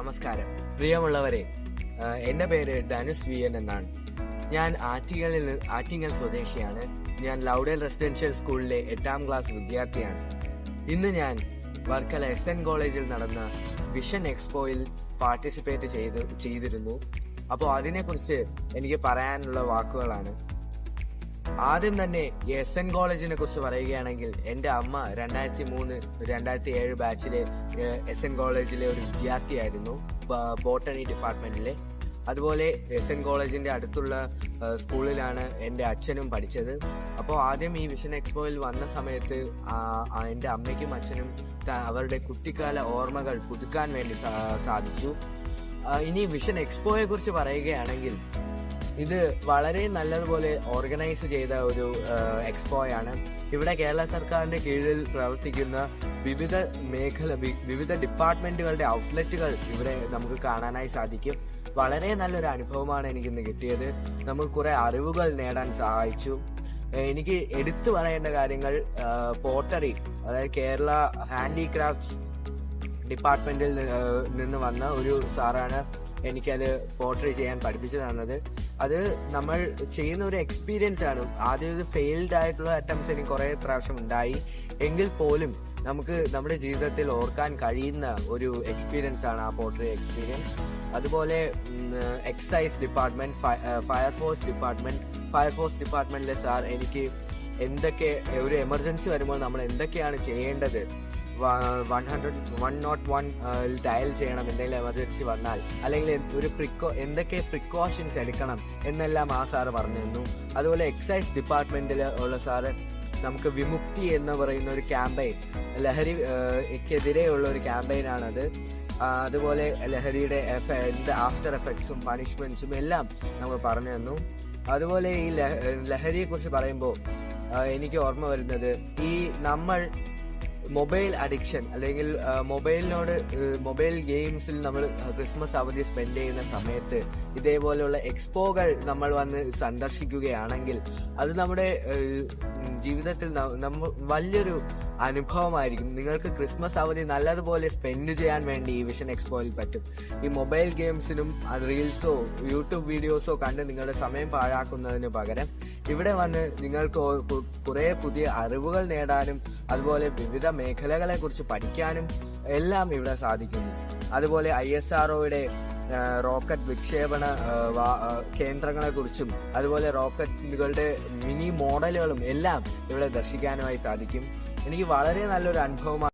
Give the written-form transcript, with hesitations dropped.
നമസ്കാരം പ്രിയമുള്ളവരെ, എന്റെ പേര് ധനുഷ് വി എൻ എന്നാണ്. ഞാൻ ആറ്റിങ്ങൽ സ്വദേശിയാണ്. ഞാൻ ലൗഡൽ റെസിഡൻഷ്യൽ സ്കൂളിലെ 8ാം ക്ലാസ് വിദ്യാർത്ഥിയാണ്. ഇന്ന് ഞാൻ വർക്കല SN കോളേജിൽ നടന്ന വിഷൻ എക്സ്പോയിൽ പാർട്ടിസിപ്പേറ്റ് ചെയ്തിരുന്നു. അപ്പോൾ അതിനെക്കുറിച്ച് എനിക്ക് പറയാനുള്ള വാക്കുകളാണ്. ആദ്യം തന്നെ SN കോളേജിനെ കുറിച്ച് പറയുകയാണെങ്കിൽ, എൻ്റെ അമ്മ 2003-2007 ബാച്ചിലെ SN കോളേജിലെ ഒരു വിദ്യാർത്ഥിയായിരുന്നു, ബോട്ടണി ഡിപ്പാർട്ട്മെന്റിലെ. അതുപോലെ SN കോളേജിന്റെ അടുത്തുള്ള സ്കൂളിലാണ് എൻ്റെ അച്ഛനും പഠിച്ചത്. അപ്പോൾ ആദ്യം ഈ വിഷൻ എക്സ്പോയിൽ വന്ന സമയത്ത് എൻ്റെ അമ്മയ്ക്കും അച്ഛനും അവരുടെ കുട്ടിക്കാല ഓർമ്മകൾ പുതുക്കാൻ വേണ്ടി സാധിച്ചു. ഇനി വിഷൻ എക്സ്പോയെ കുറിച്ച് പറയുകയാണെങ്കിൽ, ഇത് വളരെ നല്ലതുപോലെ ഓർഗനൈസ് ചെയ്ത ഒരു എക്സ്പോയാണ്. ഇവിടെ കേരള സർക്കാരിന്റെ കീഴിൽ പ്രവർത്തിക്കുന്ന വിവിധ ഡിപ്പാർട്ട്മെന്റുകളുടെ ഔട്ട്ലെറ്റുകൾ ഇവിടെ നമുക്ക് കാണാനായി സാധിക്കും. വളരെ നല്ലൊരു അനുഭവമാണ് എനിക്കിന്ന് കിട്ടിയത്. നമുക്ക് കുറെ അറിവുകൾ നേടാൻ സഹായിച്ചു. എനിക്ക് എടുത്തു പറയേണ്ട കാര്യങ്ങൾ, പോട്ടറി, അതായത് കേരള ഹാൻഡിക്രാഫ്റ്റ്സ് ഡിപ്പാർട്ട്മെന്റിൽ നിന്ന് വന്ന ഒരു സാറാണ് എനിക്കത് പോർട്രേ ചെയ്യാൻ പഠിപ്പിച്ചു തന്നത്. അത് നമ്മൾ ചെയ്യുന്ന ഒരു എക്സ്പീരിയൻസ് ആണ്. ആദ്യം ഇത് ഫെയിൽഡ് ആയിട്ടുള്ള അറ്റംപ്റ്റ്സ് എനിക്ക് കുറെ പ്രാവശ്യം ഉണ്ടായി, എങ്കിൽ പോലും നമുക്ക് നമ്മുടെ ജീവിതത്തിൽ ഓർക്കാൻ കഴിയുന്ന ഒരു എക്സ്പീരിയൻസ് ആണ് ആ പോർട്രേ എക്സ്പീരിയൻസ്. അതുപോലെ എക്സൈസ് ഡിപ്പാർട്ട്മെന്റ്, ഫയർഫോഴ്സ് ഡിപ്പാർട്ട്മെന്റിലെ സാർ എനിക്ക് എന്തൊക്കെ ഒരു എമർജൻസി വരുമ്പോൾ നമ്മൾ എന്തൊക്കെയാണ് ചെയ്യേണ്ടത്, 101 ഡയൽ ചെയ്യണം എന്തെങ്കിലും എമർജൻസി വന്നാൽ, അല്ലെങ്കിൽ എന്തൊക്കെ പ്രിക്കോഷൻസ് എടുക്കണം എന്നെല്ലാം ആ സാറ് പറഞ്ഞു തന്നു. അതുപോലെ എക്സൈസ് ഡിപ്പാർട്ട്മെന്റിൽ ഉള്ള സാറ് നമുക്ക് വിമുക്തി എന്ന് പറയുന്ന ഒരു ക്യാമ്പയിൻ, ലഹരിക്കെതിരെയുള്ള ഒരു ക്യാമ്പയിനാണത്. അതുപോലെ ലഹരിയുടെ ആഫ്റ്റർ എഫക്ട്സും പണിഷ്മെന്റ്സും എല്ലാം നമുക്ക് പറഞ്ഞു തന്നു. അതുപോലെ ഈ ലഹരിയെ കുറിച്ച് പറയുമ്പോൾ എനിക്ക് ഓർമ്മ വരുന്നത്, ഈ നമ്മൾ മൊബൈൽ അഡിക്ഷൻ അല്ലെങ്കിൽ മൊബൈൽ ഗെയിംസിൽ നമ്മൾ ക്രിസ്മസ് അവധി സ്പെൻഡ് ചെയ്യുന്ന സമയത്ത് ഇതേപോലെയുള്ള എക്സ്പോകൾ നമ്മൾ വന്ന് സന്ദർശിക്കുകയാണെങ്കിൽ അത് നമ്മുടെ ജീവിതത്തിൽ വലിയൊരു അനുഭവമായിരിക്കും. നിങ്ങൾക്ക് ക്രിസ്മസ് അവധി നല്ലതുപോലെ സ്പെൻഡ് ചെയ്യാൻ വേണ്ടി ഈ വിഷൻ എക്സ്പോയിൽ പറ്റും. ഈ മൊബൈൽ ഗെയിംസിനും റീൽസോ യൂട്യൂബ് വീഡിയോസോ കണ്ട് നിങ്ങളുടെ സമയം പാഴാക്കുന്നതിന് പകരം ഇവിടെ വന്ന് നിങ്ങൾക്ക് കുറെ പുതിയ അറിവുകൾ നേടാനും അതുപോലെ വിവിധ മേഖലകളെ കുറിച്ച് പഠിക്കാനും എല്ലാം ഇവിടെ സാധിക്കുന്നു. അതുപോലെ ISROയുടെ റോക്കറ്റ് വിക്ഷേപണ കേന്ദ്രങ്ങളെ കുറിച്ചും അതുപോലെ റോക്കറ്റുകളുടെ മിനി മോഡലുകളും എല്ലാം ഇവിടെ ദർശിക്കാനുമായി സാധിക്കും. എനിക്ക് വളരെ നല്ലൊരു അനുഭവമാണ്.